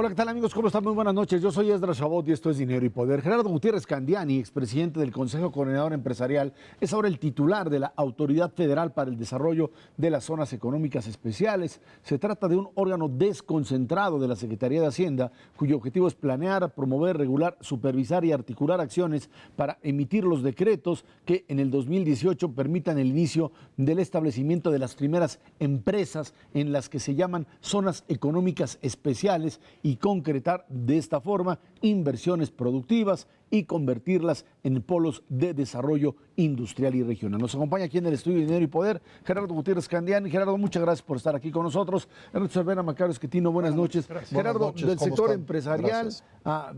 Hola, ¿qué tal amigos? ¿Cómo están? Muy buenas noches. Yo soy Esdras Chabot y esto es Dinero y Poder. Gerardo Gutiérrez Candiani, expresidente del Consejo Coordinador Empresarial, es ahora el titular de la Autoridad Federal para el Desarrollo de las Zonas Económicas Especiales. Se trata de un órgano desconcentrado de la Secretaría de Hacienda, cuyo objetivo es planear, promover, regular, supervisar y articular acciones para emitir los decretos que en el 2018 permitan el inicio del establecimiento de las primeras empresas en las que se llaman zonas económicas especiales y concretar de esta forma inversiones productivas y convertirlas en polos de desarrollo industrial y regional. Nos acompaña aquí en el estudio de Dinero y Poder Gerardo Gutiérrez Candiani. Gerardo, muchas gracias por estar aquí con nosotros. Ernesto Cervera, Macario Esquetino, buenas noches. Gerardo, buenas noches. del sector están? empresarial,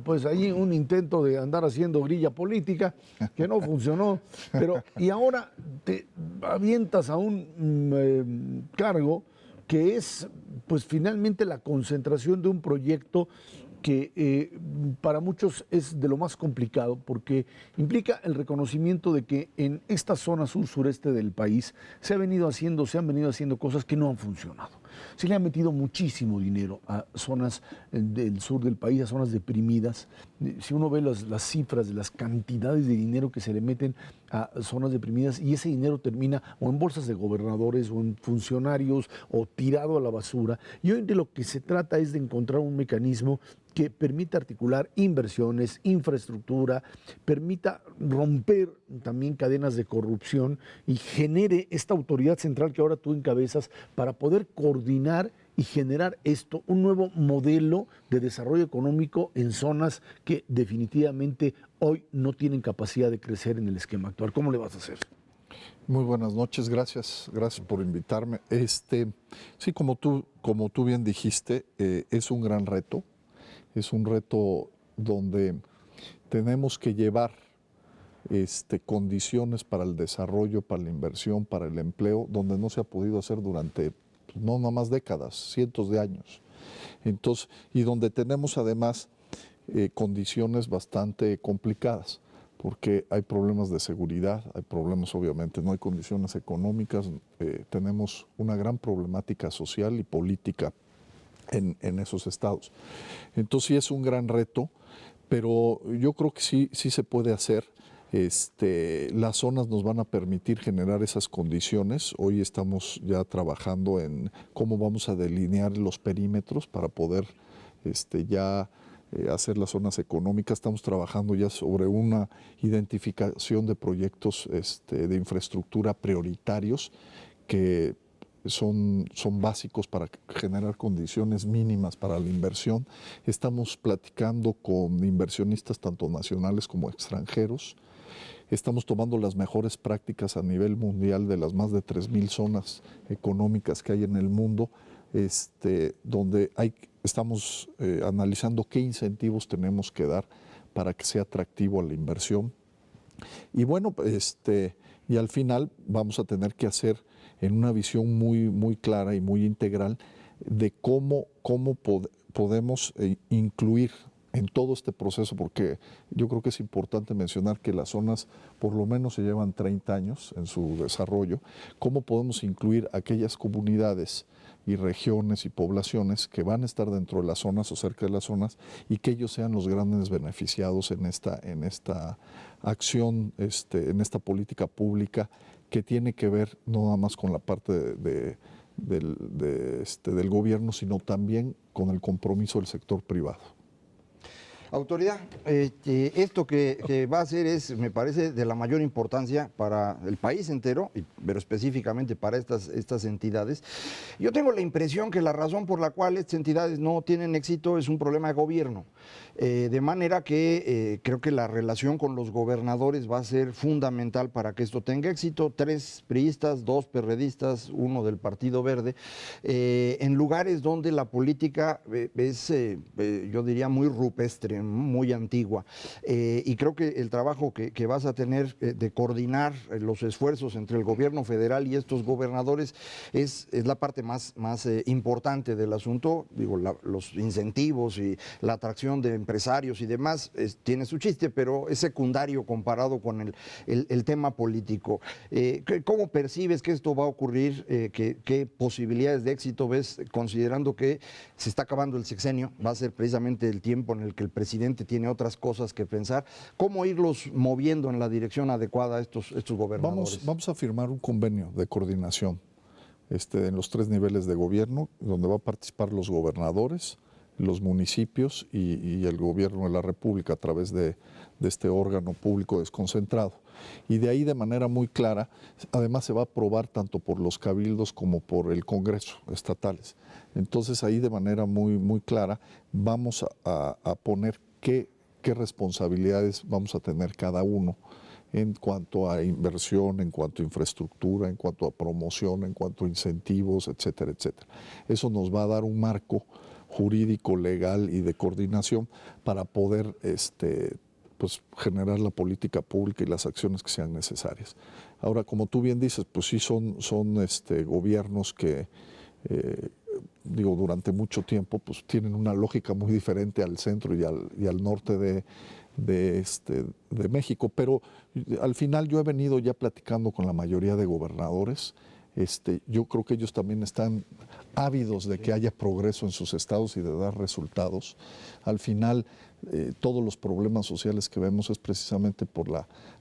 pues ahí un intento de andar haciendo grilla política que no funcionó, pero y ahora te avientas a un cargo que es pues finalmente la concentración de un proyecto que para muchos es de lo más complicado porque implica el reconocimiento de que en esta zona sur-sureste del país se han venido haciendo cosas que no han funcionado. Se le ha metido muchísimo dinero a zonas del sur del país, a zonas deprimidas. Si uno ve las cifras de las cantidades de dinero que se le meten a zonas deprimidas y ese dinero termina o en bolsas de gobernadores o en funcionarios o tirado a la basura. Y hoy de lo que se trata es de encontrar un mecanismo que permita articular inversiones, infraestructura, permita romper también cadenas de corrupción y genere esta autoridad central que ahora tú encabezas para poder coordinar y generar esto, un nuevo modelo de desarrollo económico en zonas que definitivamente hoy no tienen capacidad de crecer en el esquema actual. ¿Cómo le vas a hacer? Muy buenas noches, gracias por invitarme. Sí, como tú bien dijiste, es un gran reto. Es un reto donde tenemos que llevar condiciones para el desarrollo, para la inversión, para el empleo, donde no se ha podido hacer durante no nada más décadas, cientos de años. Entonces, y donde tenemos además condiciones bastante complicadas, porque hay problemas de seguridad, hay problemas obviamente, no hay condiciones económicas, tenemos una gran problemática social y política en esos estados. Entonces sí es un gran reto, pero yo creo que sí se puede hacer. Las zonas nos van a permitir generar esas condiciones. Hoy estamos ya trabajando en cómo vamos a delinear los perímetros para poder hacer las zonas económicas. Estamos trabajando ya sobre una identificación de proyectos de infraestructura prioritarios que son básicos para generar condiciones mínimas para la inversión. Estamos platicando con inversionistas tanto nacionales como extranjeros. Estamos tomando las mejores prácticas a nivel mundial de las más de 3,000 zonas económicas que hay en el mundo, donde estamos analizando qué incentivos tenemos que dar para que sea atractivo a la inversión. Y bueno, y al final vamos a tener que hacer en una visión muy clara y muy integral de cómo podemos incluir en todo este proceso, porque yo creo que es importante mencionar que las zonas por lo menos se llevan 30 años en su desarrollo, cómo podemos incluir aquellas comunidades y regiones y poblaciones que van a estar dentro de las zonas o cerca de las zonas y que ellos sean los grandes beneficiados en esta acción, en esta política pública que tiene que ver no nada más con la parte del gobierno, sino también con el compromiso del sector privado. Autoridad, esto que va a hacer me parece, de la mayor importancia para el país entero, pero específicamente para estas entidades. Yo tengo la impresión que la razón por la cual estas entidades no tienen éxito es un problema de gobierno. De manera que creo que la relación con los gobernadores va a ser fundamental para que esto tenga éxito. 3 priistas, 2 perredistas, 1 del Partido Verde, en lugares donde la política es, yo diría, muy rupestre, que muy antigua. Y creo que el trabajo que vas a tener de coordinar los esfuerzos entre el gobierno federal y estos gobernadores es la parte más importante del asunto. Digo, los incentivos y la atracción de empresarios y demás tiene su chiste, pero es secundario comparado con el tema político. ¿Cómo percibes que esto va a ocurrir? ¿Qué posibilidades de éxito ves, considerando que se está acabando el sexenio? Va a ser precisamente el tiempo en el que el presidente tiene otras cosas que pensar. ¿Cómo irlos moviendo en la dirección adecuada a estos gobernadores? Vamos a firmar un convenio de coordinación en los 3 niveles de gobierno, donde va a participar los gobernadores, los municipios y el gobierno de la República a través de este órgano público desconcentrado. Y de ahí, de manera muy clara, además se va a aprobar tanto por los cabildos como por el Congreso estatales. Entonces ahí, de manera muy clara, vamos a poner qué responsabilidades vamos a tener cada uno en cuanto a inversión, en cuanto a infraestructura, en cuanto a promoción, en cuanto a incentivos, etcétera, etcétera. Eso nos va a dar un marco jurídico, legal y de coordinación para poder pues, generar la política pública y las acciones que sean necesarias. Ahora, como tú bien dices, pues sí son gobiernos que durante mucho tiempo pues tienen una lógica muy diferente al centro y al norte de México, pero al final yo he venido ya platicando con la mayoría de gobernadores. Yo creo que ellos también están ávidos de que haya progreso en sus estados y de dar resultados. Al final, todos los problemas sociales que vemos es precisamente por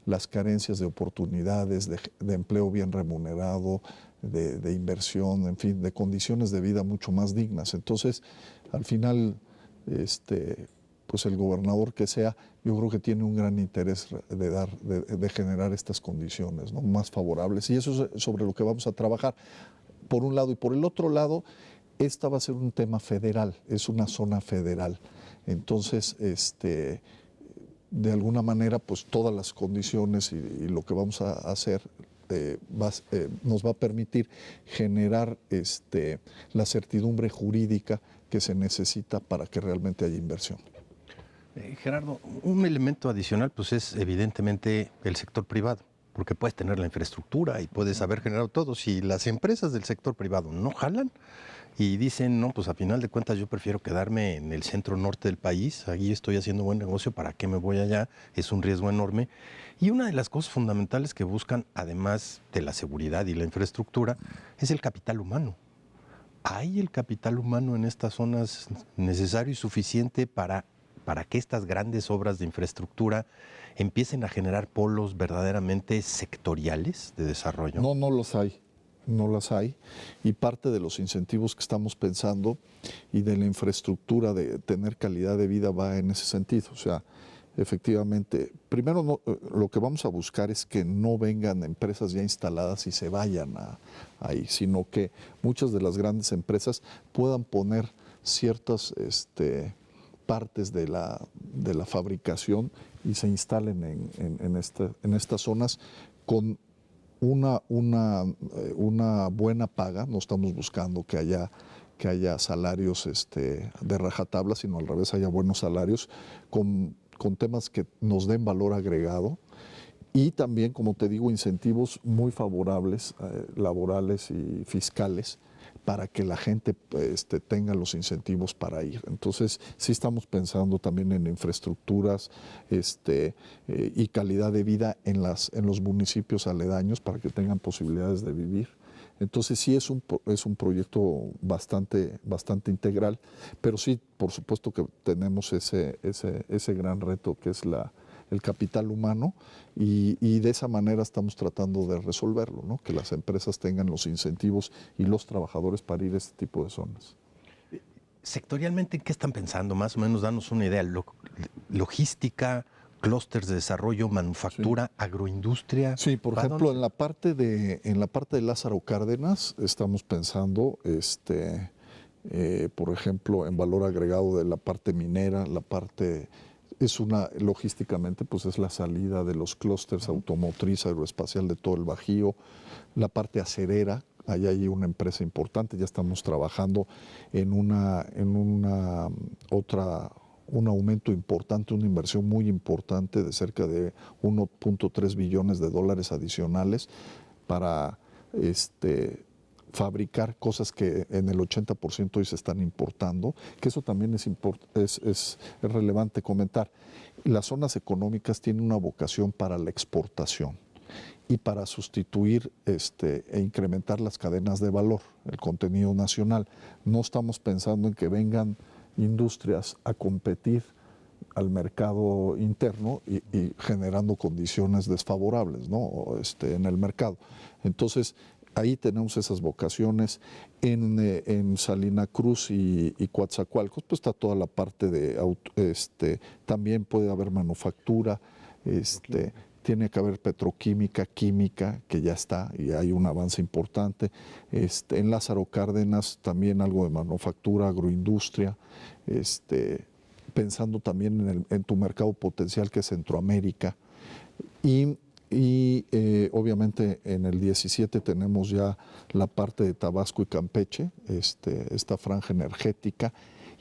las carencias de oportunidades, de empleo bien remunerado, de inversión, en fin, de condiciones de vida mucho más dignas. Entonces, al final, pues el gobernador que sea, yo creo que tiene un gran interés de generar estas condiciones, ¿no?, más favorables. Y eso es sobre lo que vamos a trabajar, por un lado. Y por el otro lado, esta va a ser un tema federal, es una zona federal. Entonces, de alguna manera, pues todas las condiciones y lo que vamos a hacer nos va a permitir generar la certidumbre jurídica que se necesita para que realmente haya inversión. Gerardo, un elemento adicional pues es evidentemente el sector privado, porque puedes tener la infraestructura y puedes haber generado todo. Si las empresas del sector privado no jalan y dicen, no, pues a final de cuentas yo prefiero quedarme en el centro norte del país, ahí estoy haciendo buen negocio, ¿para qué me voy allá? Es un riesgo enorme. Y una de las cosas fundamentales que buscan, además de la seguridad y la infraestructura, es el capital humano. ¿Hay el capital humano en estas zonas necesario y suficiente para que estas grandes obras de infraestructura empiecen a generar polos verdaderamente sectoriales de desarrollo? No los hay, no las hay. Y parte de los incentivos que estamos pensando y de la infraestructura de tener calidad de vida va en ese sentido. O sea, efectivamente, primero lo que vamos a buscar es que no vengan empresas ya instaladas y se vayan ahí, sino que muchas de las grandes empresas puedan poner ciertas partes de la fabricación y se instalen en estas zonas con una buena paga. No estamos buscando que haya salarios de rajatabla, sino al revés, haya buenos salarios con temas que nos den valor agregado y también, como te digo, incentivos muy favorables, laborales y fiscales, para que la gente tenga los incentivos para ir. Entonces, sí estamos pensando también en infraestructuras y calidad de vida en los municipios aledaños para que tengan posibilidades de vivir. Entonces, sí es un proyecto bastante integral, pero sí, por supuesto que tenemos ese gran reto que es el capital humano y de esa manera estamos tratando de resolverlo, ¿no? Que las empresas tengan los incentivos y los trabajadores para ir a este tipo de zonas. Sectorialmente, ¿en qué están pensando? Más o menos, danos una idea. Logística, clústeres de desarrollo, manufactura, sí, agroindustria. Sí, por ejemplo, en la parte de Lázaro Cárdenas estamos pensando, por ejemplo, en valor agregado de la parte minera, la parte logísticamente, pues es la salida de los clústeres automotriz, aeroespacial de todo el Bajío, la parte acerera. Allá hay una empresa importante, ya estamos trabajando en una otra un aumento importante, una inversión muy importante de cerca de 1.3 billones de dólares adicionales para fabricar cosas que en el 80% hoy se están importando, que eso también es relevante comentar. Las zonas económicas tienen una vocación para la exportación y para sustituir e incrementar las cadenas de valor, el contenido nacional. No estamos pensando en que vengan industrias a competir al mercado interno y generando condiciones desfavorables, ¿no? En el mercado. Entonces, ahí tenemos esas vocaciones. En Salina Cruz y Coatzacoalcos, pues está toda la parte de, también puede haber manufactura, tiene que haber petroquímica, química, que ya está y hay un avance importante. En Lázaro Cárdenas también algo de manufactura, agroindustria, pensando también en tu mercado potencial que es Centroamérica. Y obviamente en el 17 tenemos ya la parte de Tabasco y Campeche, esta franja energética.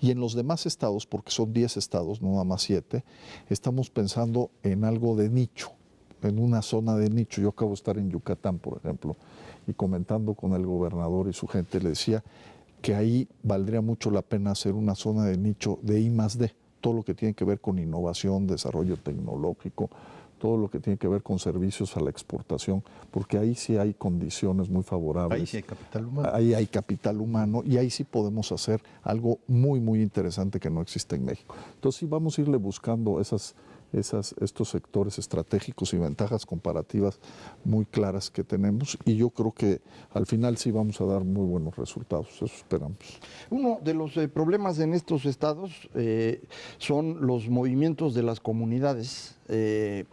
Y en los demás estados, porque son 10 estados, no nada más 7, estamos pensando en algo de nicho, en una zona de nicho. Yo acabo de estar en Yucatán, por ejemplo, y comentando con el gobernador y su gente, le decía que ahí valdría mucho la pena hacer una zona de nicho de I+D, todo lo que tiene que ver con innovación, desarrollo tecnológico, todo lo que tiene que ver con servicios a la exportación, porque ahí sí hay condiciones muy favorables. Ahí sí hay capital humano. Ahí hay capital humano y ahí sí podemos hacer algo muy, muy interesante que no existe en México. Entonces sí vamos a irle buscando estos sectores estratégicos y ventajas comparativas muy claras que tenemos, y yo creo que al final sí vamos a dar muy buenos resultados, eso esperamos. Uno de los problemas en estos estados son los movimientos de las comunidades,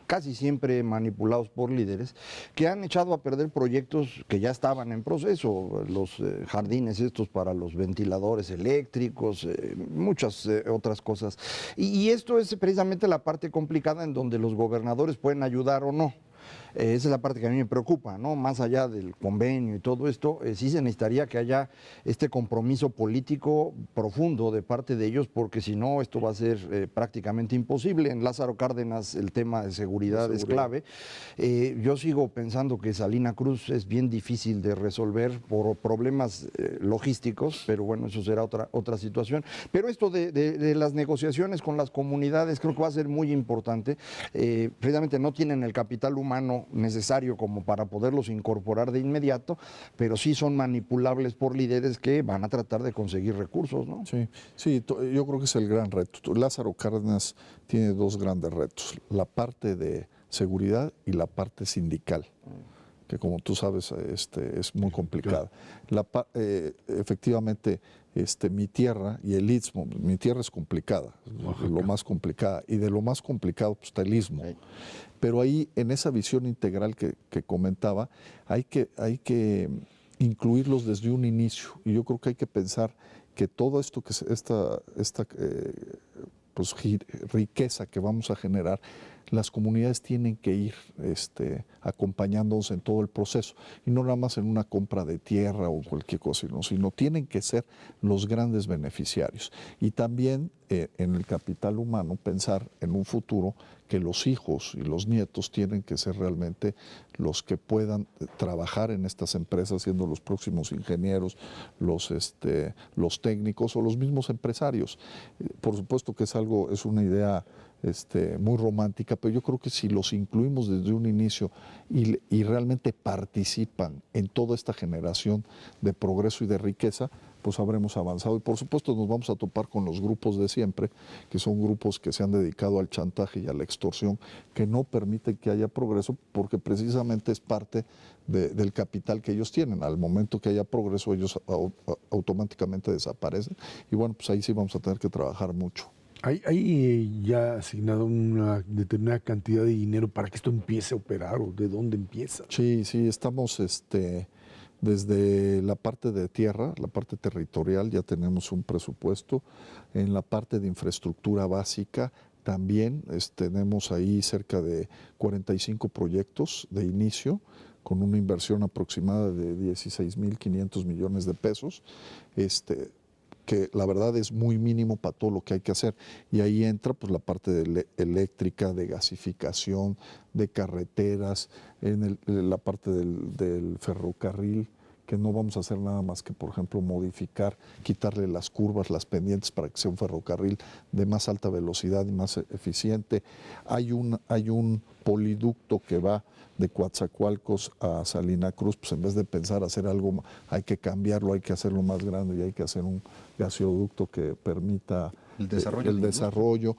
casi siempre manipulados por líderes, que han echado a perder proyectos que ya estaban en proceso, los jardines estos para los ventiladores eléctricos, muchas otras cosas. Y esto es precisamente la parte complicada en donde los gobernadores pueden ayudar o no. Esa es la parte que a mí me preocupa, ¿no? Más allá del convenio y todo esto, sí se necesitaría que haya este compromiso político profundo de parte de ellos, porque si no, esto va a ser prácticamente imposible. En Lázaro Cárdenas el tema de seguridad es clave. Yo sigo pensando que Salina Cruz es bien difícil de resolver por problemas logísticos, pero bueno, eso será otra situación. Pero esto de las negociaciones con las comunidades creo que va a ser muy importante. Precisamente no tienen el capital humano necesario como para poderlos incorporar de inmediato, pero sí son manipulables por líderes que van a tratar de conseguir recursos, ¿no? Sí, yo creo que es el gran reto. Lázaro Cárdenas tiene dos grandes retos, la parte de seguridad y la parte sindical, que como tú sabes es muy complicada. Efectivamente, mi tierra y el Istmo, mi tierra es complicada, lo más complicada, y de lo más complicado pues, está el Istmo. Pero ahí, en esa visión integral que comentaba, hay que incluirlos desde un inicio, y yo creo que hay que pensar que todo esto, pues, riqueza que vamos a generar, las comunidades tienen que ir acompañándonos en todo el proceso, y no nada más en una compra de tierra o cualquier cosa, sino tienen que ser los grandes beneficiarios. Y también en el capital humano pensar en un futuro que los hijos y los nietos tienen que ser realmente los que puedan trabajar en estas empresas, siendo los próximos ingenieros, los técnicos o los mismos empresarios. Por supuesto que es una idea muy romántica, pero yo creo que si los incluimos desde un inicio y realmente participan en toda esta generación de progreso y de riqueza, pues habremos avanzado. Y por supuesto nos vamos a topar con los grupos de siempre, que son grupos que se han dedicado al chantaje y a la extorsión, que no permiten que haya progreso, porque precisamente es parte del capital que ellos tienen. Al momento que haya progreso, ellos automáticamente desaparecen. Y bueno, pues ahí sí vamos a tener que trabajar mucho. ¿Hay ya asignado una determinada cantidad de dinero para que esto empiece a operar, o de dónde empieza? Sí, estamos desde la parte de tierra, la parte territorial, ya tenemos un presupuesto. En la parte de infraestructura básica también tenemos ahí cerca de 45 proyectos de inicio, con una inversión aproximada de 16.500 millones de pesos. que la verdad es muy mínimo para todo lo que hay que hacer. Y ahí entra pues la parte de eléctrica, de gasificación, de carreteras, la parte del ferrocarril, que no vamos a hacer nada más que, por ejemplo, modificar, quitarle las curvas, las pendientes para que sea un ferrocarril de más alta velocidad y más eficiente. Hay un poliducto que va de Coatzacoalcos a Salina Cruz, pues en vez de pensar hacer algo, hay que cambiarlo, hay que hacerlo más grande y hay que hacer un gasoducto que permita el desarrollo.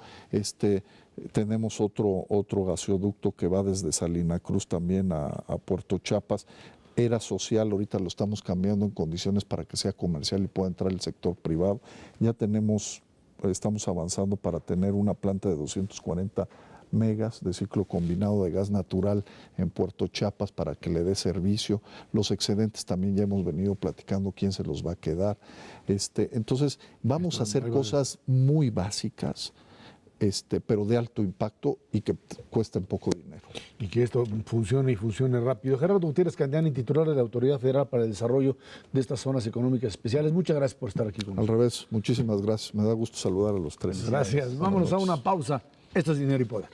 Tenemos otro gasoducto que va desde Salina Cruz también a Puerto Chiapas. Era social, ahorita lo estamos cambiando en condiciones para que sea comercial y pueda entrar el sector privado. Ya estamos avanzando para tener una planta de 240 megas de ciclo combinado de gas natural en Puerto Chiapas para que le dé servicio. Los excedentes también ya hemos venido platicando quién se los va a quedar. Entonces vamos a hacer cosas muy básicas, pero de alto impacto y que cuesten poco dinero. Y que esto funcione y funcione rápido. Gerardo Gutiérrez Candiani, titular de la Autoridad Federal para el Desarrollo de estas Zonas Económicas Especiales. Muchas gracias por estar aquí con nosotros. Al revés, muchísimas gracias. Me da gusto saludar a los tres. Gracias. Vámonos a una pausa. Esto es Dinero y Poder.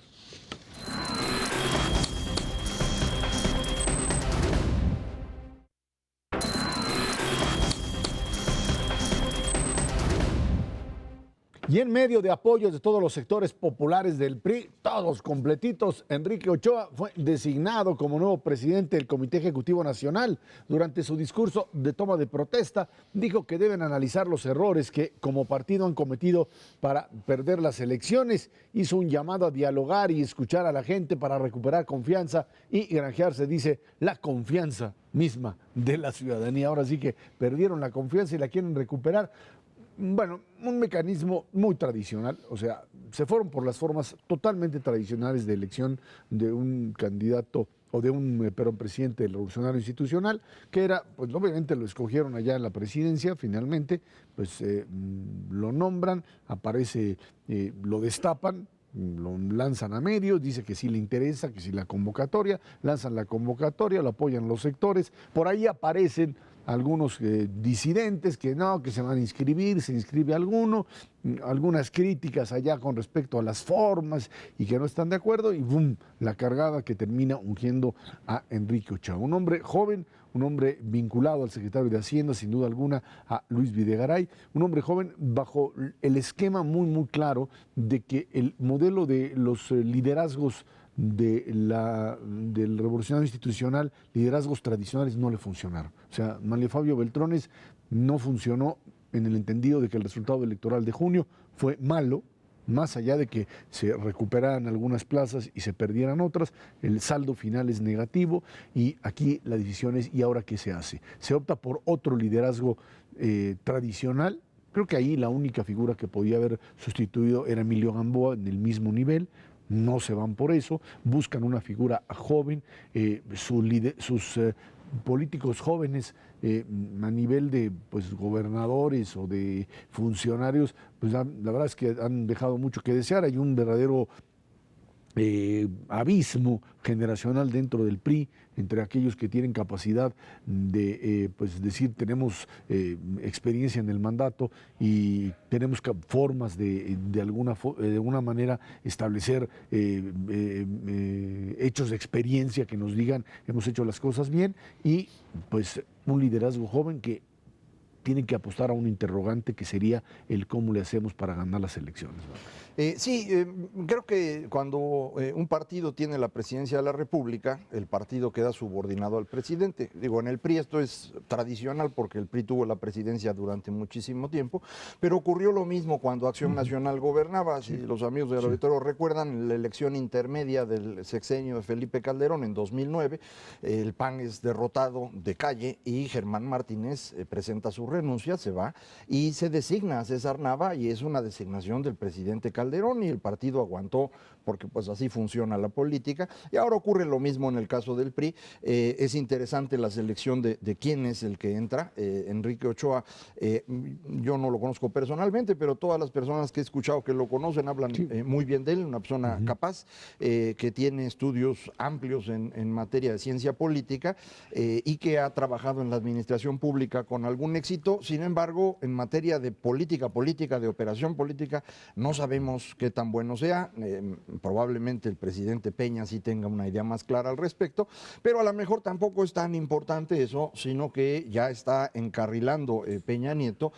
Y en medio de apoyos de todos los sectores populares del PRI, todos completitos, Enrique Ochoa fue designado como nuevo presidente del Comité Ejecutivo Nacional. Durante su discurso de toma de protesta, dijo que deben analizar los errores que como partido han cometido para perder las elecciones. Hizo un llamado a dialogar y escuchar a la gente para recuperar confianza y granjearse, dice, la confianza misma de la ciudadanía. Ahora sí que perdieron la confianza y la quieren recuperar. Bueno, un mecanismo muy tradicional, o sea, se fueron por las formas totalmente tradicionales de elección de un candidato o de un presidente del Revolucionario Institucional, que era, pues obviamente lo escogieron allá en la presidencia, finalmente, pues lo nombran, aparece, lo destapan, lo lanzan a medios, dice que sí le interesa, que sí la convocatoria, lanzan la convocatoria, lo apoyan los sectores, por ahí aparecen algunos disidentes que no, que se van a inscribir, se inscribe alguno, algunas críticas allá con respecto a las formas y que no están de acuerdo y ¡bum!, la cargada que termina ungiendo a Enrique Ochoa. Un hombre joven, un hombre vinculado al secretario de Hacienda, sin duda alguna, a Luis Videgaray, un hombre joven bajo el esquema muy, muy claro de que el modelo de los liderazgos del Revolucionario Institucional, liderazgos tradicionales no le funcionaron. O sea, Manlio Fabio Beltrones no funcionó en el entendido de que el resultado electoral de junio fue malo, más allá de que se recuperaran algunas plazas y se perdieran otras, el saldo final es negativo y aquí la decisión es, ¿y ahora qué se hace? Se opta por otro liderazgo tradicional. Creo que ahí la única figura que podía haber sustituido era Emilio Gamboa en el mismo nivel. No se van por eso, buscan una figura joven, sus políticos jóvenes a nivel de pues, gobernadores o de funcionarios, pues la verdad es que han dejado mucho que desear. Hay un verdadero abismo generacional dentro del PRI entre aquellos que tienen capacidad de pues decir tenemos experiencia en el mandato y tenemos formas de alguna manera establecer hechos de experiencia que nos digan hemos hecho las cosas bien y pues un liderazgo joven que tiene que apostar a un interrogante que sería el cómo le hacemos para ganar las elecciones. Creo que cuando un partido tiene la presidencia de la República, el partido queda subordinado al presidente. Digo, en el PRI esto es tradicional porque el PRI tuvo la presidencia durante muchísimo tiempo, pero ocurrió lo mismo cuando Acción Nacional gobernaba. Si los amigos del auditorio recuerdan, la elección intermedia del sexenio de Felipe Calderón en 2009, el PAN es derrotado de calle y Germán Martínez presenta su renuncia, se va y se designa a César Nava y es una designación del presidente Calderón y el partido aguantó porque pues así funciona la política y ahora ocurre lo mismo en el caso del PRI. Es interesante la selección de quién es el que entra. Enrique Ochoa, yo no lo conozco personalmente, pero todas las personas que he escuchado que lo conocen hablan muy bien de él, una persona capaz, que tiene estudios amplios en materia de ciencia política y que ha trabajado en la administración pública con algún éxito repito, sin embargo, en materia de política, de operación política, no sabemos qué tan bueno sea. Probablemente el presidente Peña sí tenga una idea más clara al respecto, pero a lo mejor tampoco es tan importante eso, sino que ya está encarrilando Peña Nieto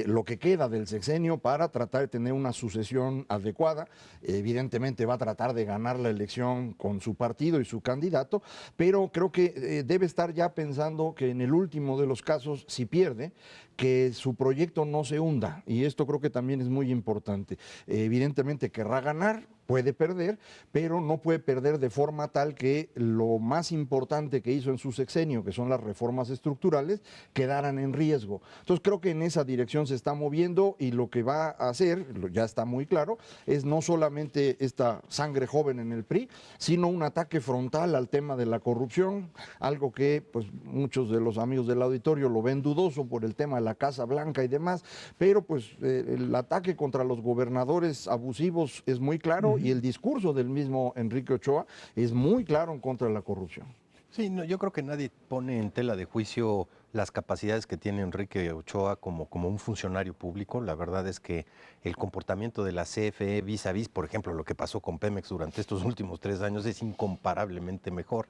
lo que queda del sexenio para tratar de tener una sucesión adecuada. Evidentemente va a tratar de ganar la elección con su partido y su candidato, pero creo que debe estar ya pensando que en el último de los casos, si pierde, que su proyecto no se hunda, y esto creo que también es muy importante. Evidentemente querrá ganar, puede perder, pero no puede perder de forma tal que lo más importante que hizo en su sexenio, que son las reformas estructurales, quedaran en riesgo. Entonces creo que en esa dirección se está moviendo, y lo que va a hacer, ya está muy claro, es no solamente esta sangre joven en el PRI, sino un ataque frontal al tema de la corrupción, algo que pues muchos de los amigos del auditorio lo ven dudoso por el tema de la Casa Blanca y demás, pero pues el ataque contra los gobernadores abusivos es muy claro, y el discurso del mismo Enrique Ochoa es muy claro en contra de la corrupción. Sí, no, yo creo que nadie pone en tela de juicio las capacidades que tiene Enrique Ochoa como un funcionario público. La verdad es que el comportamiento de la CFE vis a vis, por ejemplo, lo que pasó con Pemex durante estos últimos 3 años, es incomparablemente mejor.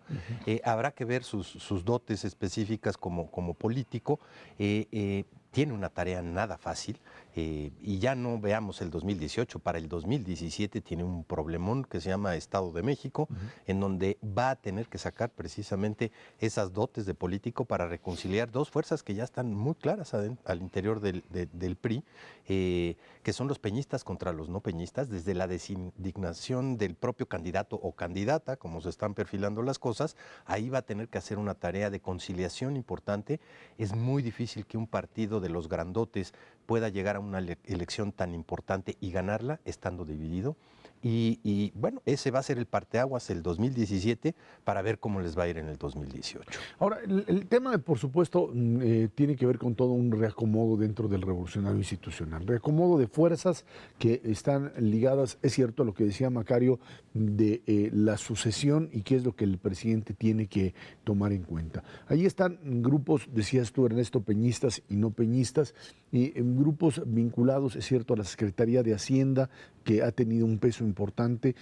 Habrá que ver sus dotes específicas como político. Tiene una tarea nada fácil, y ya no veamos el 2018, para el 2017 tiene un problemón que se llama Estado de México, en donde va a tener que sacar precisamente esas dotes de político para reconciliar dos fuerzas que ya están muy claras al interior del PRI, que son los peñistas contra los no peñistas, desde la designación del propio candidato o candidata, como se están perfilando las cosas. Ahí va a tener que hacer una tarea de conciliación importante. Es muy difícil que un partido de los grandotes pueda llegar a una elección tan importante y ganarla estando dividido. Y bueno, ese va a ser el parteaguas el 2017 para ver cómo les va a ir en el 2018. Ahora, el tema, por supuesto, tiene que ver con todo un reacomodo dentro del revolucionario institucional, reacomodo de fuerzas que están ligadas, es cierto, a lo que decía Macario, de la sucesión y qué es lo que el presidente tiene que tomar en cuenta. Ahí están grupos, decías tú, Ernesto, peñistas y no peñistas, y grupos vinculados, es cierto, a la Secretaría de Hacienda, que ha tenido un peso importante.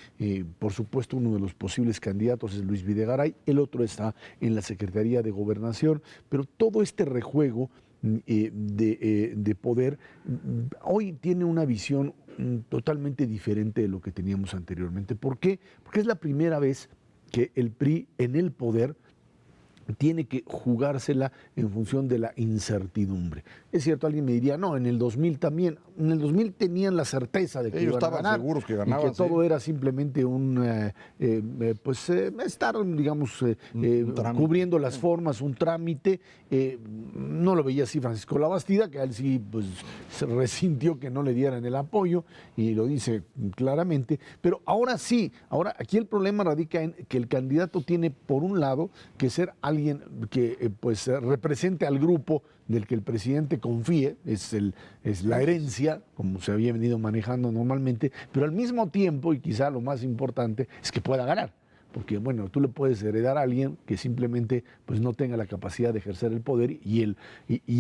Por supuesto, uno de los posibles candidatos es Luis Videgaray, el otro está en la Secretaría de Gobernación, pero todo este rejuego de poder hoy tiene una visión totalmente diferente de lo que teníamos anteriormente. ¿Por qué? Porque es la primera vez que el PRI en el poder tiene que jugársela en función de la incertidumbre. Es cierto, alguien me diría, no, en el 2000 también, en el 2000 tenían la certeza de que ellos iban a estaban ganar, seguros que ganaban, y que todo era simplemente estar, digamos, cubriendo las formas, un trámite. No lo veía así Francisco Labastida, que a él sí pues, se resintió que no le dieran el apoyo, y lo dice claramente, pero ahora sí, ahora aquí el problema radica en que el candidato tiene, por un lado, que ser alguien que represente al grupo del que el presidente confíe, es la herencia, como se había venido manejando normalmente, pero al mismo tiempo, y quizá lo más importante, es que pueda ganar. Porque, bueno, tú le puedes heredar a alguien que simplemente pues, no tenga la capacidad de ejercer el poder, y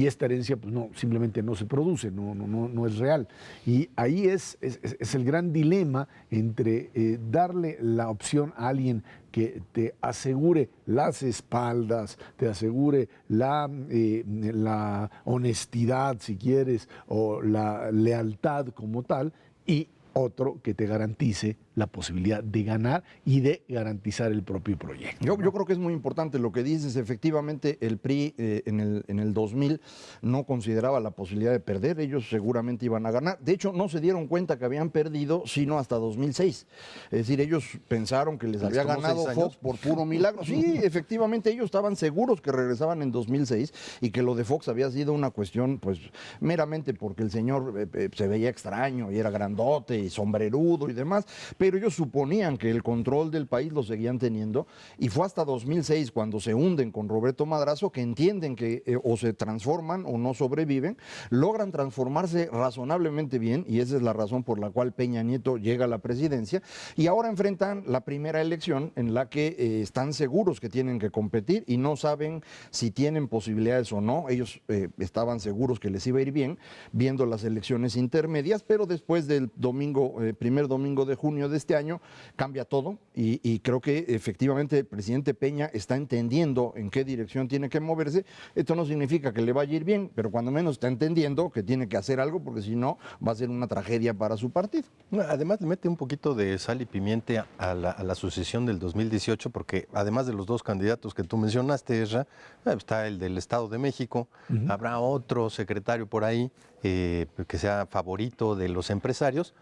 esta herencia pues, no, simplemente no se produce, no es real. Y ahí es el gran dilema entre darle la opción a alguien que te asegure las espaldas, te asegure la honestidad, si quieres, o la lealtad como tal, y otro que te garantice la posibilidad de ganar y de garantizar el propio proyecto. Yo creo que es muy importante lo que dices. Efectivamente, el PRI en el 2000 no consideraba la posibilidad de perder. Ellos seguramente iban a ganar. De hecho, no se dieron cuenta que habían perdido sino hasta 2006. Es decir, ellos pensaron que les había ganado Fox por puro milagro. Sí, efectivamente, ellos estaban seguros que regresaban en 2006 y que lo de Fox había sido una cuestión, pues, meramente porque el señor se veía extraño y era grandote y sombrerudo y demás. pero ellos suponían que el control del país lo seguían teniendo, y fue hasta 2006 cuando se hunden con Roberto Madrazo que entienden que o se transforman o no sobreviven, logran transformarse razonablemente bien, y esa es la razón por la cual Peña Nieto llega a la presidencia, y ahora enfrentan la primera elección en la que están seguros que tienen que competir y no saben si tienen posibilidades o no. Ellos estaban seguros que les iba a ir bien viendo las elecciones intermedias, pero después del primer domingo de junio de este año cambia todo, y creo que efectivamente el presidente Peña está entendiendo en qué dirección tiene que moverse. Esto no significa que le vaya a ir bien, pero cuando menos está entendiendo que tiene que hacer algo, porque si no va a ser una tragedia para su partido. Además le mete un poquito de sal y pimienta a la sucesión del 2018, porque además de los dos candidatos que tú mencionaste, Ezra, está el del Estado de México, habrá otro secretario por ahí que sea favorito de los empresarios,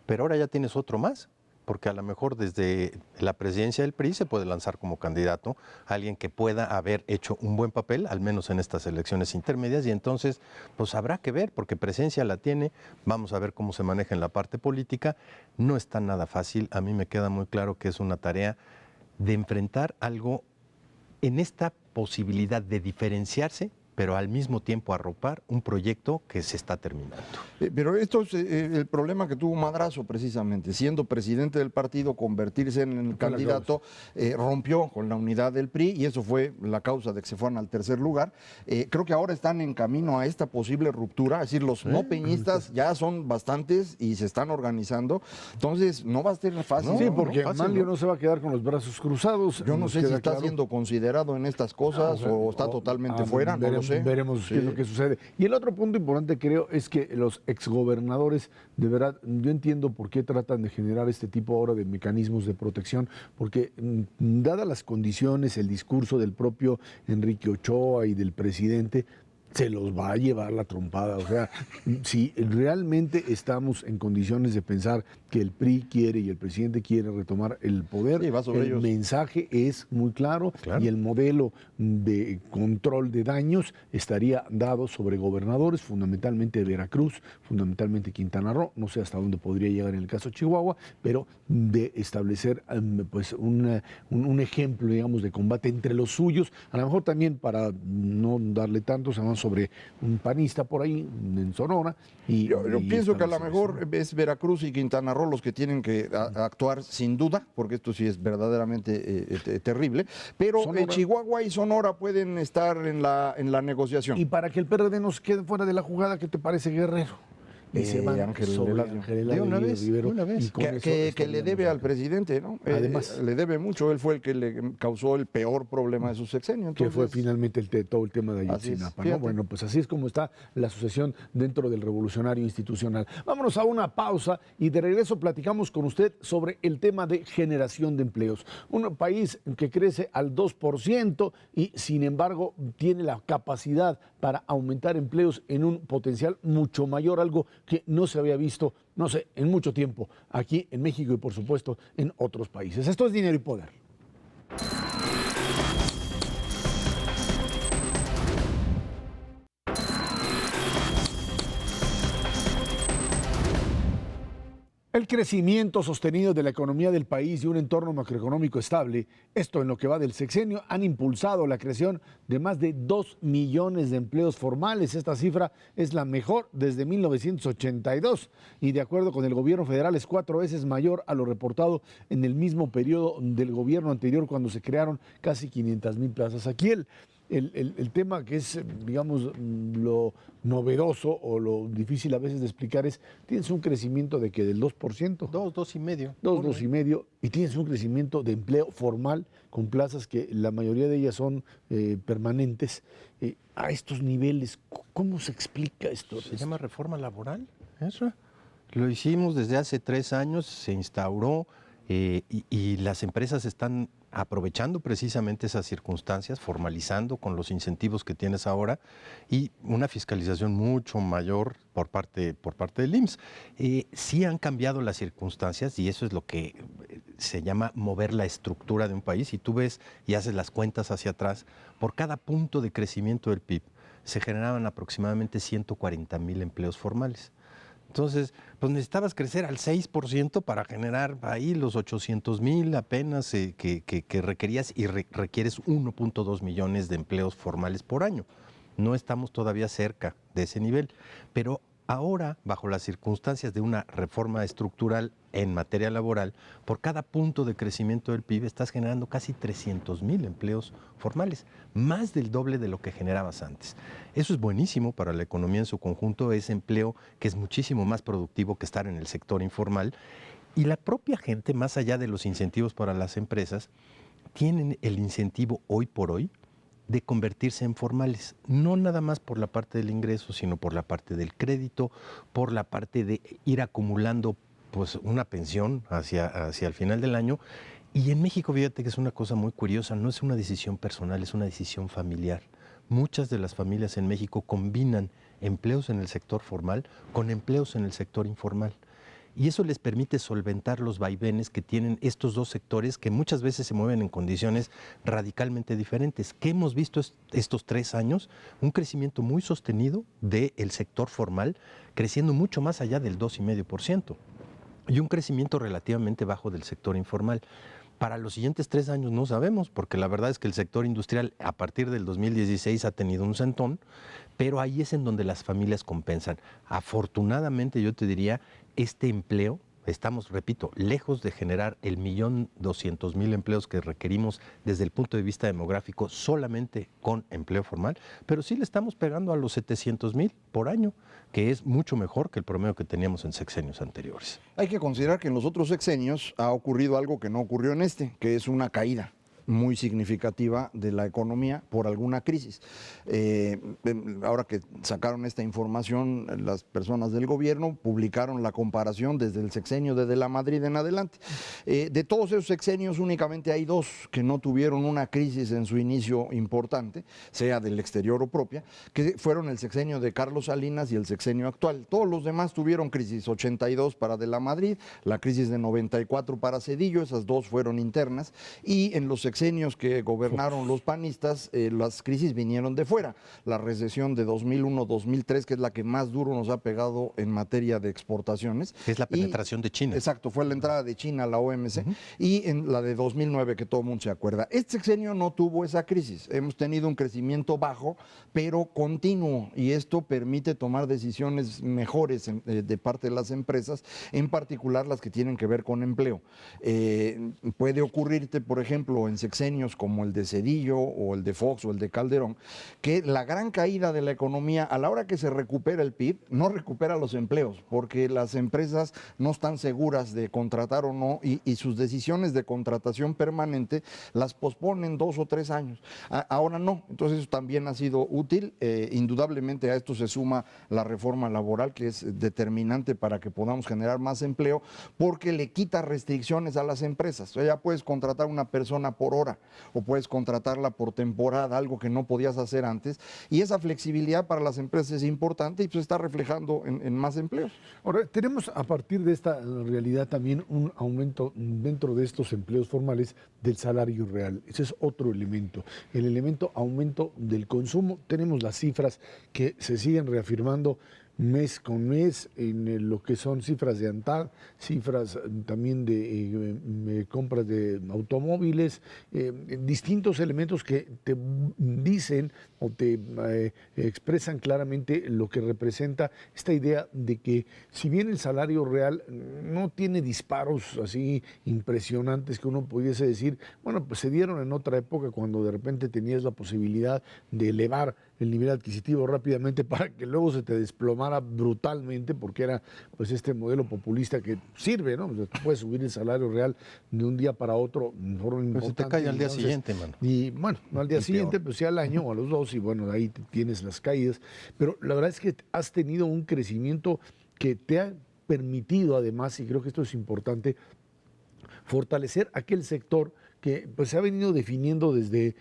pero ahora ya tienes otro más, porque a lo mejor desde la presidencia del PRI se puede lanzar como candidato alguien que pueda haber hecho un buen papel, al menos en estas elecciones intermedias, y entonces pues habrá que ver, porque presencia la tiene, vamos a ver cómo se maneja en la parte política. No está nada fácil, a mí me queda muy claro que es una tarea de enfrentar algo en esta posibilidad de diferenciarse, pero al mismo tiempo arropar un proyecto que se está terminando. Pero esto es el problema que tuvo Madrazo precisamente, siendo presidente del partido, convertirse en el candidato, rompió con la unidad del PRI, y eso fue la causa de que se fueran al tercer lugar. Creo que ahora están en camino a esta posible ruptura, es decir, los no peñistas ya son bastantes y se están organizando, entonces no va a ser fácil. Sí, porque fácil, Manlio no se va a quedar con los brazos cruzados. Yo no sé si está claro siendo considerado en estas cosas o está totalmente fuera, no lo sé. Veremos qué es lo que sucede. Y el otro punto importante, creo, es que los exgobernadores, de verdad, yo entiendo por qué tratan de generar este tipo ahora de mecanismos de protección, porque dadas las condiciones, el discurso del propio Enrique Ochoa y del presidente, se los va a llevar la trompada. O sea, si realmente estamos en condiciones de pensar que el PRI quiere y el presidente quiere retomar el poder, el mensaje es muy claro, y el modelo de control de daños estaría dado sobre gobernadores, fundamentalmente Veracruz, fundamentalmente Quintana Roo, no sé hasta dónde podría llegar en el caso de Chihuahua, pero de establecer pues un ejemplo, digamos, de combate entre los suyos, a lo mejor también para no darle tantos avances sobre un panista por ahí en Sonora. Yo pienso que a lo mejor es Veracruz y Quintana Roo los que tienen que actuar sin duda, porque esto sí es verdaderamente terrible, pero Chihuahua y Sonora pueden estar en la negociación. Y para que el PRD nos quede fuera de la jugada, ¿qué te parece, Guerrero? Y se van sobre Ángel Eladio una vez. Que le debe al presidente, ¿no? Además, le debe mucho. Él fue el que le causó el peor problema de su sexenio. Entonces, que fue finalmente todo el tema de Ayotzinapa, ¿no? Bueno, pues así es como está la sucesión dentro del revolucionario institucional. Vámonos a una pausa y de regreso platicamos con usted sobre el tema de generación de empleos. Un país que crece al 2% y sin embargo tiene la capacidad para aumentar empleos en un potencial mucho mayor, algo que no se había visto, no sé, en mucho tiempo, aquí en México y por supuesto en otros países. Esto es Dinero y Poder. El crecimiento sostenido de la economía del país y un entorno macroeconómico estable, esto en lo que va del sexenio, han impulsado la creación de más de 2 millones de empleos formales. Esta cifra es la mejor desde 1982 y de acuerdo con el gobierno federal es 4 veces mayor a lo reportado en el mismo periodo del gobierno anterior, cuando se crearon casi 500,000 plazas. Aquí el tema que es, digamos, lo novedoso o lo difícil a veces de explicar es, tienes un crecimiento de que del 2%. 2,5. 2,5, y tienes un crecimiento de empleo formal con plazas que la mayoría de ellas son permanentes. A estos niveles, ¿cómo se explica esto? Se llama reforma laboral, eso. Lo hicimos desde hace 3 años, se instauró y las empresas están aprovechando precisamente esas circunstancias, formalizando con los incentivos que tienes ahora y una fiscalización mucho mayor por parte del IMSS. Sí han cambiado las circunstancias y eso es lo que se llama mover la estructura de un país. Y tú ves y haces las cuentas hacia atrás, por cada punto de crecimiento del PIB se generaban aproximadamente 140,000 empleos formales. Entonces, pues necesitabas crecer al 6% para generar ahí los 800,000 apenas que requerías y requieres 1.2 millones de empleos formales por año. No estamos todavía cerca de ese nivel, pero ahora, bajo las circunstancias de una reforma estructural en materia laboral, por cada punto de crecimiento del PIB estás generando casi 300,000 empleos formales, más del doble de lo que generabas antes. Eso es buenísimo para la economía en su conjunto, es empleo que es muchísimo más productivo que estar en el sector informal. Y la propia gente, más allá de los incentivos para las empresas, tienen el incentivo hoy por hoy de convertirse en formales, no nada más por la parte del ingreso, sino por la parte del crédito, por la parte de ir acumulando pues una pensión hacia el final del año. Y en México, fíjate que es una cosa muy curiosa, no es una decisión personal, es una decisión familiar. Muchas de las familias en México combinan empleos en el sector formal con empleos en el sector informal. Y eso les permite solventar los vaivenes que tienen estos dos sectores que muchas veces se mueven en condiciones radicalmente diferentes. ¿Qué hemos visto estos 3 años? Un crecimiento muy sostenido del sector formal, creciendo mucho más allá del 2,5%, y un crecimiento relativamente bajo del sector informal. Para los siguientes 3 años no sabemos, porque la verdad es que el sector industrial a partir del 2016 ha tenido un sentón, pero ahí es en donde las familias compensan. Afortunadamente, yo te diría, este empleo, estamos, repito, lejos de generar el 1.200.000 empleos que requerimos desde el punto de vista demográfico solamente con empleo formal, pero sí le estamos pegando a los 700,000 por año, que es mucho mejor que el promedio que teníamos en sexenios anteriores. Hay que considerar que en los otros sexenios ha ocurrido algo que no ocurrió en este, que es una caída muy significativa de la economía por alguna crisis. Ahora que sacaron esta información, las personas del gobierno publicaron la comparación desde el sexenio de la Madrid en adelante. De todos esos sexenios, únicamente hay 2 que no tuvieron una crisis en su inicio importante, sea del exterior o propia, que fueron el sexenio de Carlos Salinas y el sexenio actual. Todos los demás tuvieron crisis, 82 para de la Madrid, la crisis de 94 para Zedillo, esas 2 fueron internas, y en los sexenios que gobernaron los panistas, las crisis vinieron de fuera. La recesión de 2001-2003, que es la que más duro nos ha pegado en materia de exportaciones. Es la penetración de China. Exacto, fue la entrada de China a la OMC, y en la de 2009, que todo el mundo se acuerda. Este sexenio no tuvo esa crisis. Hemos tenido un crecimiento bajo, pero continuo, y esto permite tomar decisiones mejores de parte de las empresas, en particular las que tienen que ver con empleo. Puede ocurrirte, por ejemplo, en sexenios como el de Zedillo o el de Fox o el de Calderón, que la gran caída de la economía, a la hora que se recupera el PIB, no recupera los empleos, porque las empresas no están seguras de contratar o no, y sus decisiones de contratación permanente las posponen 2 o 3 años. Ahora no, entonces eso también ha sido útil. Indudablemente a esto se suma la reforma laboral, que es determinante para que podamos generar más empleo, porque le quita restricciones a las empresas. O sea, ya puedes contratar una persona por hora o puedes contratarla por temporada, algo que no podías hacer antes, y esa flexibilidad para las empresas es importante y pues está reflejando en más empleos. Ahora, tenemos a partir de esta realidad también un aumento dentro de estos empleos formales del salario real. Ese es otro elemento. El elemento aumento del consumo. Tenemos las cifras que se siguen reafirmando mes con mes en lo que son cifras de ANTAD, cifras también de compras de automóviles, distintos elementos que te dicen o te expresan claramente lo que representa esta idea de que si bien el salario real no tiene disparos así impresionantes que uno pudiese decir, bueno, pues se dieron en otra época cuando de repente tenías la posibilidad de elevar el nivel adquisitivo rápidamente para que luego se te desplomara brutalmente, porque era pues este modelo populista que sirve, ¿no? O sea, tú puedes subir el salario real de un día para otro de forma importante. Pues se te cae al día siguiente, mano. Y bueno, no al día siguiente, pues sí al año o a los 2, y bueno, de ahí tienes las caídas. Pero la verdad es que has tenido un crecimiento que te ha permitido además, y creo que esto es importante, fortalecer aquel sector que pues, se ha venido definiendo desde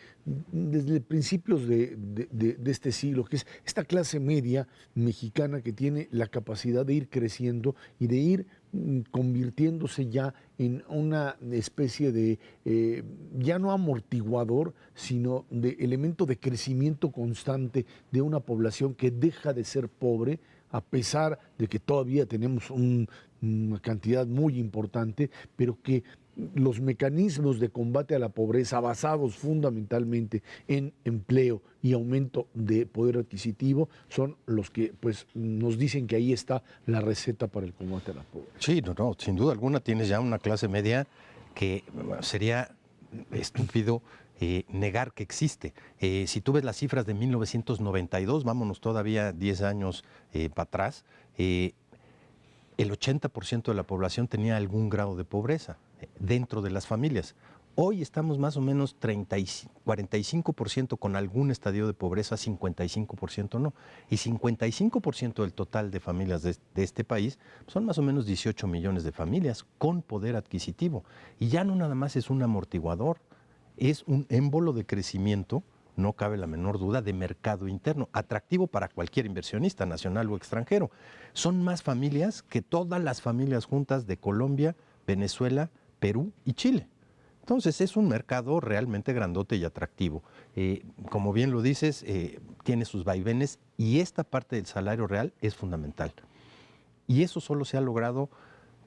principios de este siglo, que es esta clase media mexicana que tiene la capacidad de ir creciendo y de ir convirtiéndose ya en una especie de, ya no amortiguador, sino de elemento de crecimiento constante de una población que deja de ser pobre a pesar de que todavía tenemos una cantidad muy importante, pero que los mecanismos de combate a la pobreza basados fundamentalmente en empleo y aumento de poder adquisitivo son los que pues nos dicen que ahí está la receta para el combate a la pobreza. Sí, no, sin duda alguna tienes ya una clase media que sería estúpido negar que existe. Si tú ves las cifras de 1992, vámonos todavía 10 años para atrás, el 80% de la población tenía algún grado de pobreza dentro de las familias. Hoy estamos más o menos 45% con algún estadio de pobreza, 55% no. Y 55% del total de familias de este país son más o menos 18 millones de familias con poder adquisitivo. Y ya no nada más es un amortiguador, es un émbolo de crecimiento, no cabe la menor duda, de mercado interno, atractivo para cualquier inversionista, nacional o extranjero. Son más familias que todas las familias juntas de Colombia, Venezuela, Perú y Chile. Entonces es un mercado realmente grandote y atractivo. Como bien lo dices, tiene sus vaivenes y esta parte del salario real es fundamental. Y eso solo se ha logrado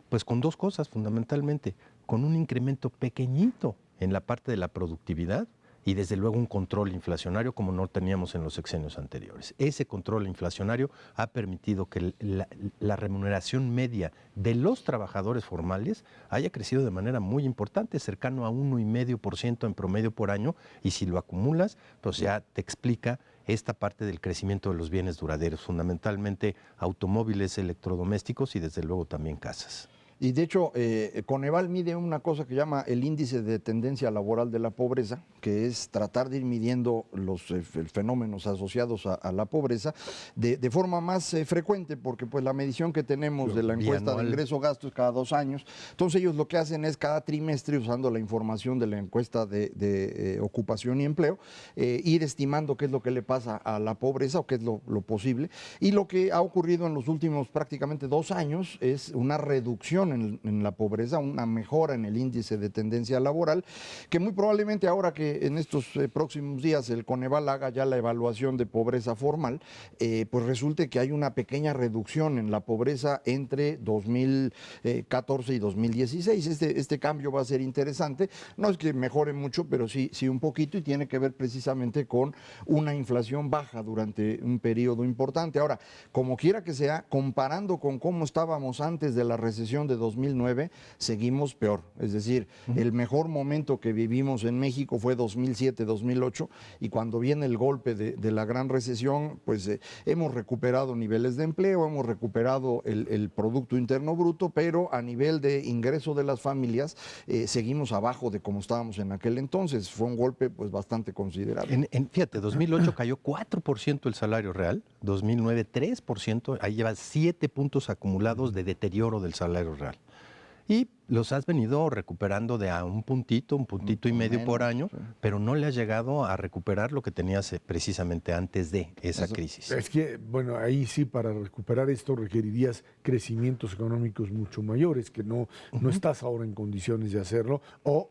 pues con dos cosas fundamentalmente, con un incremento pequeñito en la parte de la productividad y desde luego un control inflacionario como no teníamos en los sexenios anteriores. Ese control inflacionario ha permitido que la remuneración media de los trabajadores formales haya crecido de manera muy importante, cercano a 1,5% en promedio por año, y si lo acumulas, pues ya te explica esta parte del crecimiento de los bienes duraderos, fundamentalmente automóviles, electrodomésticos y desde luego también casas. Y de hecho, Coneval mide una cosa que llama el índice de tendencia laboral de la pobreza, que es tratar de ir midiendo los fenómenos asociados a la pobreza de forma más frecuente, porque pues la medición que tenemos de la encuesta de ingreso-gasto es cada 2 años. Entonces ellos lo que hacen es cada trimestre, usando la información de la encuesta de ocupación y empleo, ir estimando qué es lo que le pasa a la pobreza o qué es lo posible. Y lo que ha ocurrido en los últimos prácticamente 2 años es una reducción en la pobreza, una mejora en el índice de tendencia laboral, que muy probablemente ahora que en estos próximos días el Coneval haga ya la evaluación de pobreza formal, pues resulte que hay una pequeña reducción en la pobreza entre 2014 y 2016. Este cambio va a ser interesante, no es que mejore mucho, pero sí un poquito, y tiene que ver precisamente con una inflación baja durante un periodo importante. Ahora, como quiera que sea, comparando con cómo estábamos antes de la recesión de 2009, seguimos peor. Es decir, el mejor momento que vivimos en México fue 2007-2008, y cuando viene el golpe de la gran recesión, pues hemos recuperado niveles de empleo, hemos recuperado el Producto Interno Bruto, pero a nivel de ingreso de las familias seguimos abajo de como estábamos en aquel entonces. Fue un golpe pues bastante considerable. Fíjate, 2008 cayó 4% el salario real, 2009 3%, ahí lleva 7 puntos acumulados de deterioro del salario real. Y los has venido recuperando de a un puntito y medio por año, sí, pero no le has llegado a recuperar lo que tenías precisamente antes de esa crisis. Es que, bueno, ahí sí, para recuperar esto requerirías crecimientos económicos mucho mayores, que no estás ahora en condiciones de hacerlo, o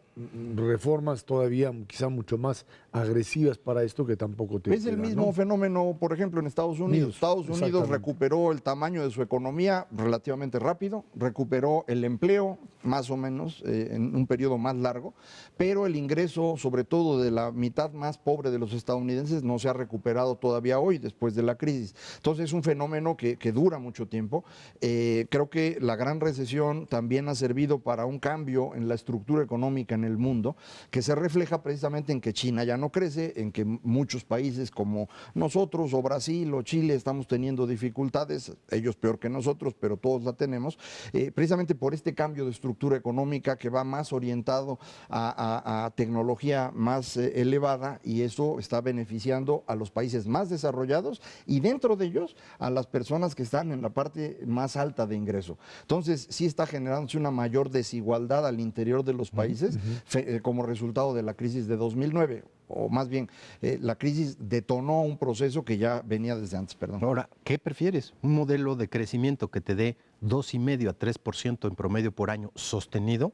reformas todavía quizá mucho más agresivas para esto que tampoco te es el mismo fenómeno, por ejemplo, en Estados Unidos. Estados Unidos recuperó el tamaño de su economía relativamente rápido, recuperó el empleo más o menos en un periodo más largo, pero el ingreso, sobre todo de la mitad más pobre de los estadounidenses, no se ha recuperado todavía hoy, después de la crisis. Entonces es un fenómeno que dura mucho tiempo. Creo que la gran recesión también ha servido para un cambio en la estructura económica en el mundo, que se refleja precisamente en que China ya no crece, en que muchos países como nosotros o Brasil o Chile estamos teniendo dificultades, ellos peor que nosotros, pero todos la tenemos, precisamente por este cambio de estructura económica que va más orientado a tecnología más elevada, y eso está beneficiando a los países más desarrollados y dentro de ellos a las personas que están en la parte más alta de ingreso. Entonces sí está generándose una mayor desigualdad al interior de los países como resultado de la crisis de 2009, o más bien la crisis detonó un proceso que ya venía desde antes. Perdón. Ahora, ¿qué prefieres? ¿Un modelo de crecimiento que te dé 2,5 a 3% en promedio por año sostenido,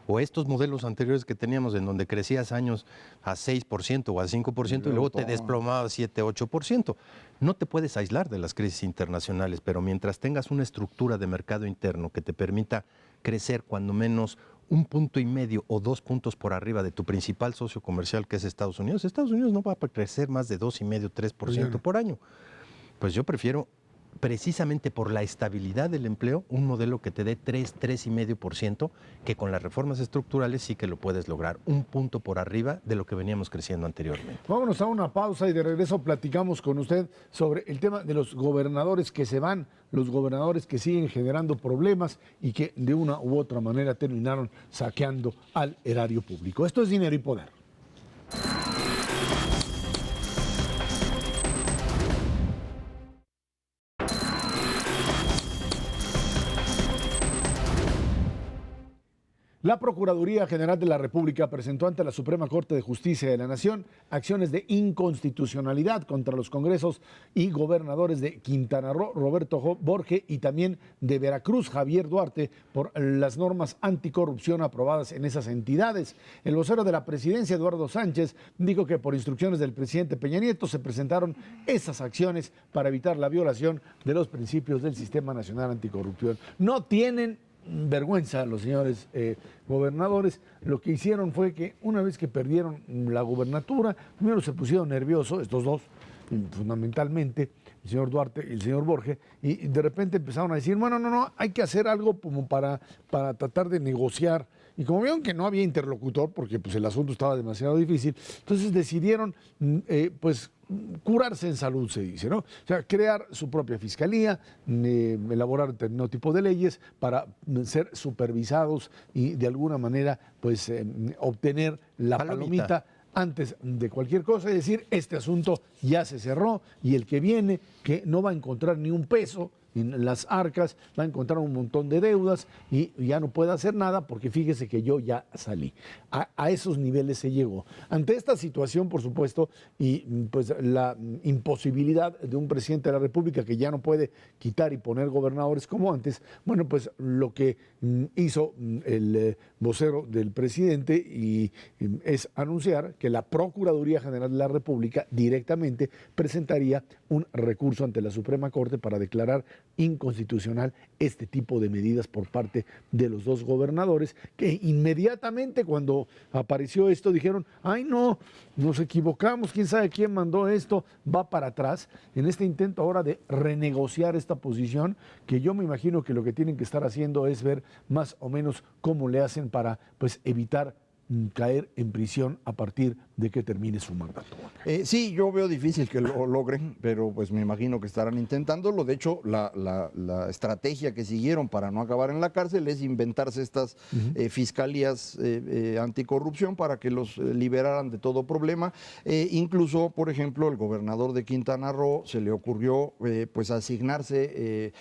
O estos modelos anteriores que teníamos en donde crecías años a 6% o a 5% y luego te desplomabas 7, 8%. No te puedes aislar de las crisis internacionales, pero mientras tengas una estructura de mercado interno que te permita crecer cuando menos 1,5 o 2 puntos por arriba de tu principal socio comercial, que es Estados Unidos no va a crecer más de 2,5, 3% por año. Pues yo prefiero, precisamente por la estabilidad del empleo, un modelo que te dé 3,5%, que con las reformas estructurales sí que lo puedes lograr, 1 punto por arriba de lo que veníamos creciendo anteriormente. Vámonos a una pausa y de regreso platicamos con usted sobre el tema de los gobernadores que se van, los gobernadores que siguen generando problemas y que de una u otra manera terminaron saqueando al erario público. Esto es Dinero y Poder. La Procuraduría General de la República presentó ante la Suprema Corte de Justicia de la Nación acciones de inconstitucionalidad contra los congresos y gobernadores de Quintana Roo, Roberto Borge, y también de Veracruz, Javier Duarte, por las normas anticorrupción aprobadas en esas entidades. El vocero de la presidencia, Eduardo Sánchez, dijo que por instrucciones del presidente Peña Nieto se presentaron esas acciones para evitar la violación de los principios del Sistema Nacional Anticorrupción. No tienen vergüenza los señores gobernadores. Lo que hicieron fue que una vez que perdieron la gubernatura, primero se pusieron nerviosos, estos dos, fundamentalmente, el señor Duarte y el señor Borge, y de repente empezaron a decir, bueno, no, hay que hacer algo como para tratar de negociar. Y como vieron que no había interlocutor, porque pues el asunto estaba demasiado difícil, entonces decidieron pues curarse en salud, se dice, ¿no? O sea, crear su propia fiscalía, elaborar determinado tipo de leyes para ser supervisados y de alguna manera pues obtener la palomita antes de cualquier cosa, es decir, este asunto ya se cerró y el que viene, que no va a encontrar ni un peso en las arcas, va a encontrar un montón de deudas y ya no puede hacer nada porque fíjese que yo ya salí. A esos niveles se llegó. Ante esta situación, por supuesto, y pues la imposibilidad de un presidente de la República que ya no puede quitar y poner gobernadores como antes, bueno, pues lo que hizo el vocero del presidente es anunciar que la Procuraduría General de la República directamente presentaría un recurso ante la Suprema Corte para declarar inconstitucional este tipo de medidas por parte de los dos gobernadores, que inmediatamente cuando apareció esto dijeron, ay no, nos equivocamos, quién sabe quién mandó esto, va para atrás en este intento ahora de renegociar esta posición, que yo me imagino que lo que tienen que estar haciendo es ver más o menos cómo le hacen para pues evitar caer en prisión a partir de que termine su mandato. Sí, yo veo difícil que lo logren, pero pues me imagino que estarán intentándolo. De hecho, la estrategia que siguieron para no acabar en la cárcel es inventarse estas fiscalías anticorrupción para que los liberaran de todo problema. Incluso, por ejemplo, el gobernador de Quintana Roo se le ocurrió pues asignarse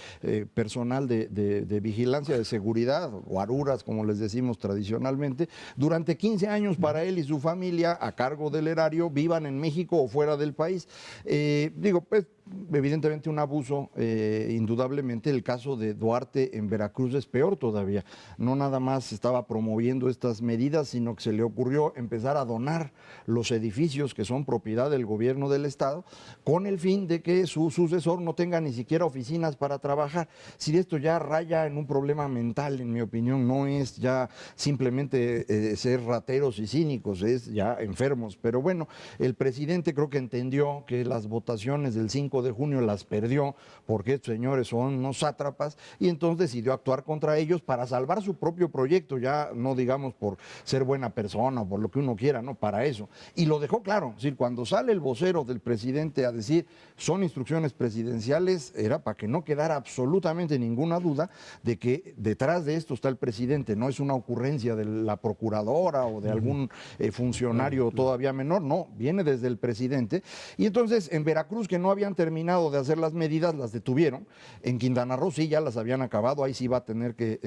personal de vigilancia, de seguridad, guaruras, como les decimos tradicionalmente, durante 15 años para él y su familia a cargo del erario, vivan en México o fuera del país. Pues evidentemente un abuso, indudablemente. El caso de Duarte en Veracruz es peor todavía. No nada más estaba promoviendo estas medidas, sino que se le ocurrió empezar a donar los edificios que son propiedad del gobierno del estado, con el fin de que su sucesor no tenga ni siquiera oficinas para trabajar. Si esto ya raya en un problema mental, en mi opinión, no es ya simplemente ser rateros y cínicos, es ya enfermos. Pero bueno, el presidente creo que entendió que las votaciones del 5 de junio las perdió porque estos señores son unos sátrapas y entonces decidió actuar contra ellos para salvar su propio proyecto, ya no digamos por ser buena persona o por lo que uno quiera, no, para eso. Y lo dejó claro, es decir, cuando sale el vocero del presidente a decir son instrucciones presidenciales, era para que no quedara absolutamente ninguna duda de que detrás de esto está el presidente, no es una ocurrencia de la procuradora o de algún funcionario todavía menor, no, viene desde el presidente. Y entonces en Veracruz, que no habían terminado de hacer las medidas, las detuvieron. En Quintana Roo sí ya las habían acabado, ahí sí va a tener que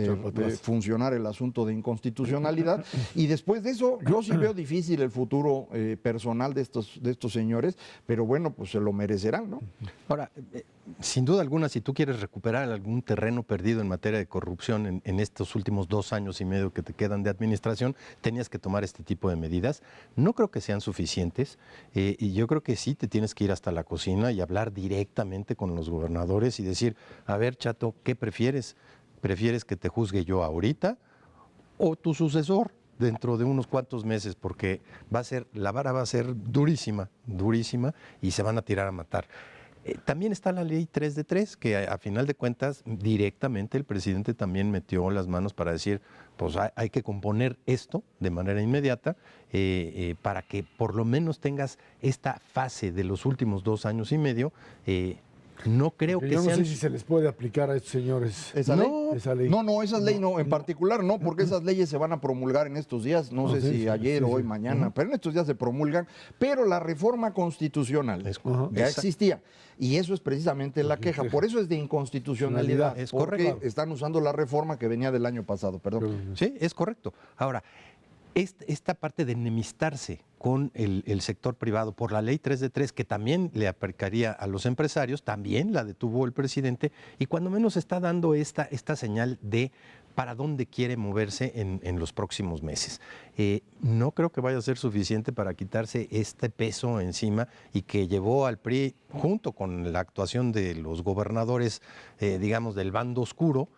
funcionar el asunto de inconstitucionalidad. Y después de eso, yo sí veo difícil el futuro personal de estos señores, pero bueno, pues se lo merecerán, ¿no? Ahora, sin duda alguna, si tú quieres recuperar algún terreno perdido en materia de corrupción en estos últimos 2 años y medio que te quedan de administración, tenías que tomar este tipo de medidas. No creo que sean suficientes y yo creo que sí te tienes que ir hasta la cocina y hablar directamente con los gobernadores y decir, a ver, Chato, ¿qué prefieres? ¿Prefieres que te juzgue yo ahorita o tu sucesor dentro de unos cuantos meses? Porque la vara va a ser durísima, durísima y se van a tirar a matar. También está la ley 3 de 3, que a final de cuentas directamente el presidente también metió las manos para decir, pues hay que componer esto de manera inmediata para que por lo menos tengas esta fase de los últimos 2 años y medio. No creo que yo no sean... sé si se les puede aplicar a estos señores ¿Esa ley? esa ley. No, esa ley no, en particular no, porque esas leyes se van a promulgar en estos días, no sé si ayer o hoy, mañana, pero en estos días se promulgan, pero la reforma constitucional ya existía, y eso es precisamente la queja, por eso es de inconstitucionalidad, Es porque correcto. están usando la reforma que venía del año pasado, perdón. Sí, es correcto. Ahora, esta parte de enemistarse con el sector privado por la ley 3 de 3, que también le aplicaría a los empresarios, también la detuvo el presidente, y cuando menos está dando esta señal de para dónde quiere moverse en los próximos meses. No creo que vaya a ser suficiente para quitarse este peso encima y que llevó al PRI, junto con la actuación de los gobernadores, digamos, del bando oscuro,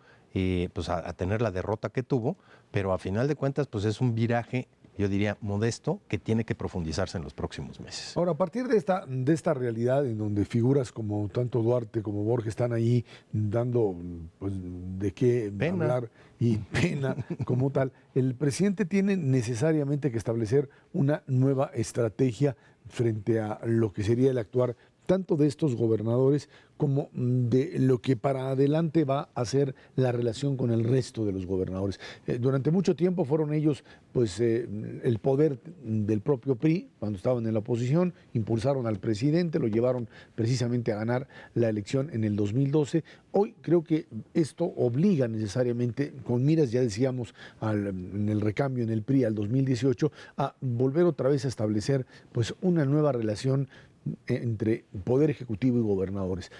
pues a tener la derrota que tuvo, pero a final de cuentas pues es un viraje, yo diría, modesto, que tiene que profundizarse en los próximos meses. Ahora, a partir de esta realidad en donde figuras como tanto Duarte como Borges están ahí dando pues, de qué Pena. hablar y pena como tal, el presidente tiene necesariamente que establecer una nueva estrategia frente a lo que sería el actuar tanto de estos gobernadores como de lo que para adelante va a ser la relación con el resto de los gobernadores. Durante mucho tiempo fueron ellos pues el poder del propio PRI, cuando estaban en la oposición, impulsaron al presidente, lo llevaron precisamente a ganar la elección en el 2012. Hoy creo que esto obliga necesariamente, con miras, ya decíamos, en el recambio en el PRI al 2018, a volver otra vez a establecer pues una nueva relación entre poder ejecutivo y gobernadores.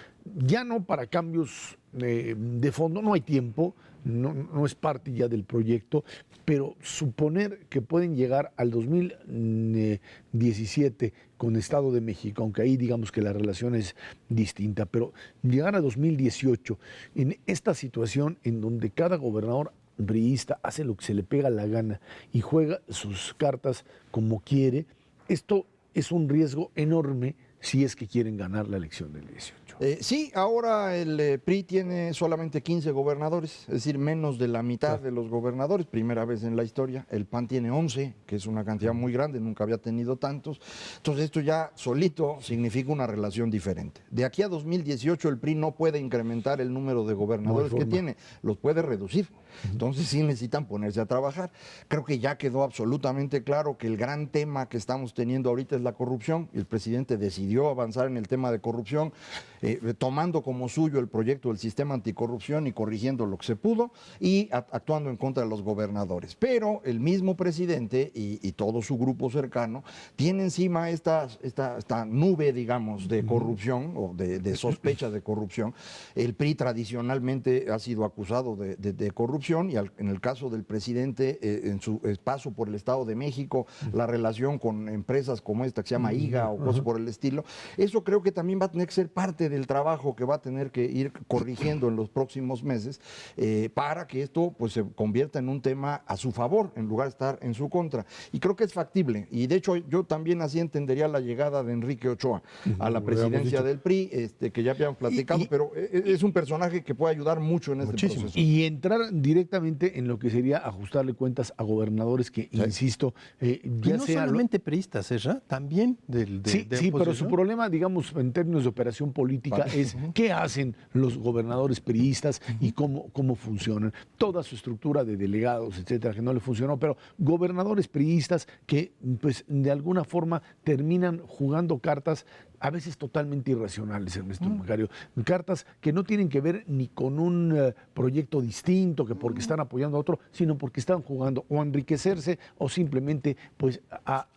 Ya no para cambios de fondo, no hay tiempo, no es parte ya del proyecto, pero suponer que pueden llegar al 2017 con Estado de México, aunque ahí digamos que la relación es distinta, pero llegar a 2018 en esta situación en donde cada gobernador priista hace lo que se le pega la gana y juega sus cartas como quiere, esto es un riesgo enorme si es que quieren ganar la elección del 18. Sí, ahora el PRI tiene solamente 15 gobernadores, es decir, menos de la mitad de los gobernadores, primera vez en la historia. El PAN tiene 11, que es una cantidad muy grande, nunca había tenido tantos. Entonces esto ya solito significa una relación diferente. De aquí a 2018 el PRI no puede incrementar el número de gobernadores que tiene, los puede reducir. Entonces sí necesitan ponerse a trabajar. Creo que ya quedó absolutamente claro que el gran tema que estamos teniendo ahorita es la corrupción. El presidente decidió avanzar en el tema de corrupción, tomando como suyo el proyecto del sistema anticorrupción y corrigiendo lo que se pudo y actuando en contra de los gobernadores. Pero el mismo presidente y todo su grupo cercano tiene encima esta nube, digamos, de corrupción o de sospecha de corrupción. El PRI tradicionalmente ha sido acusado de corrupción y en el caso del presidente, en su paso por el Estado de México, la relación con empresas como esta que se llama IGA o cosas por el estilo, eso creo que también va a tener que ser parte del trabajo que va a tener que ir corrigiendo en los próximos meses para que esto pues se convierta en un tema a su favor en lugar de estar en su contra. Y creo que es factible. Y de hecho yo también así entendería la llegada de Enrique Ochoa a la presidencia del PRI, que ya habíamos platicado, pero es un personaje que puede ayudar mucho en este proceso. Y entrar directamente en lo que sería ajustarle cuentas a gobernadores que, insisto, ya no sea... solamente priistas, ¿verdad? También de Sí, pero su problema, digamos, en términos de operación política es qué hacen los gobernadores priistas y cómo funcionan. Toda su estructura de delegados, etcétera, que no le funcionó, pero gobernadores priistas que, pues, de alguna forma terminan jugando cartas a veces totalmente irracionales, Ernesto Macario. Cartas que no tienen que ver ni con un proyecto distinto, que porque están apoyando a otro, sino porque están jugando o a enriquecerse o simplemente pues a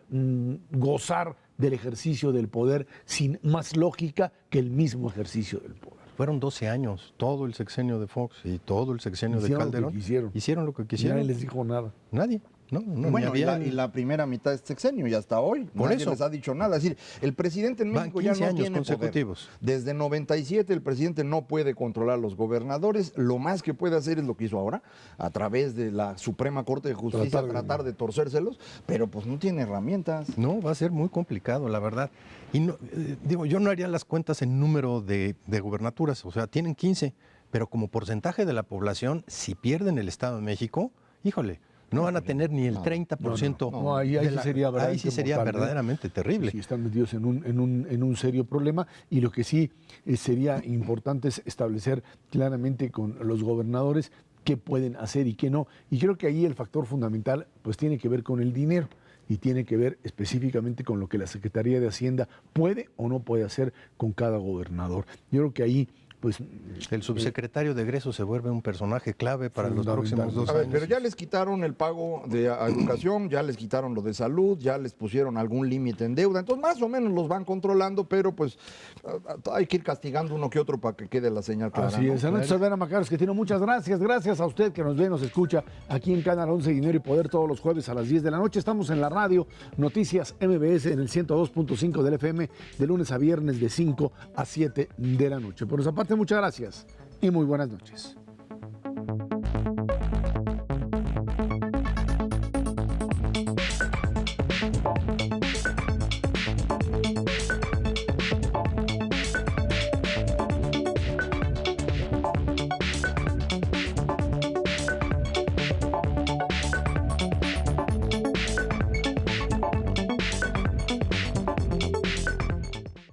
gozar del ejercicio del poder sin más lógica que el mismo ejercicio del poder. Fueron 12 años, todo el sexenio de Fox y todo el sexenio de Hicieron lo que Calderón. quisieron. Hicieron lo que quisieron. Nadie les dijo nada. Nadie. No, no, Bueno, ni había- y la primera mitad de este sexenio y hasta hoy Por nadie eso. les ha dicho nada. Es decir, el presidente en Van México ya 15 no años tiene consecutivos. poder. Desde 97 el presidente no puede controlar a los gobernadores. Lo más que puede hacer es lo que hizo ahora, a través de la Suprema Corte de Justicia, tratar de torcérselos, pero pues no tiene herramientas. No, va a ser muy complicado, la verdad. Y no, digo, yo no haría las cuentas en número de gubernaturas, o sea, tienen 15, pero como porcentaje de la población, si pierden el Estado de México, híjole, no van a tener ni el 30%. No, ahí de sí sería ahí sí sería mortal, ¿no? verdaderamente terrible. Sí, están metidos en un serio problema, y lo que sí sería importante es establecer claramente con los gobernadores qué pueden hacer y qué no. Y creo que ahí el factor fundamental pues tiene que ver con el dinero y tiene que ver específicamente con lo que la Secretaría de Hacienda puede o no puede hacer con cada gobernador. Yo creo que ahí pues El subsecretario de egresos se vuelve un personaje clave para los Fundamental. próximos 2 A ver, años. pero ya les quitaron el pago de educación, ya les quitaron lo de salud, ya les pusieron algún límite en deuda, entonces más o menos los van controlando, pero pues hay que ir castigando uno que otro para que quede la señal clara. así ¿no? es. Ernesto Cervera Macaros, que tiene muchas gracias. Gracias a usted que nos ve, nos escucha aquí en Canal 11 Dinero y Poder todos los jueves a las 10 de la noche. Estamos en la radio Noticias MBS en el 102.5 del FM de lunes a viernes de 5 a 7 de la noche. Por nuestra parte, muchas gracias y muy buenas noches.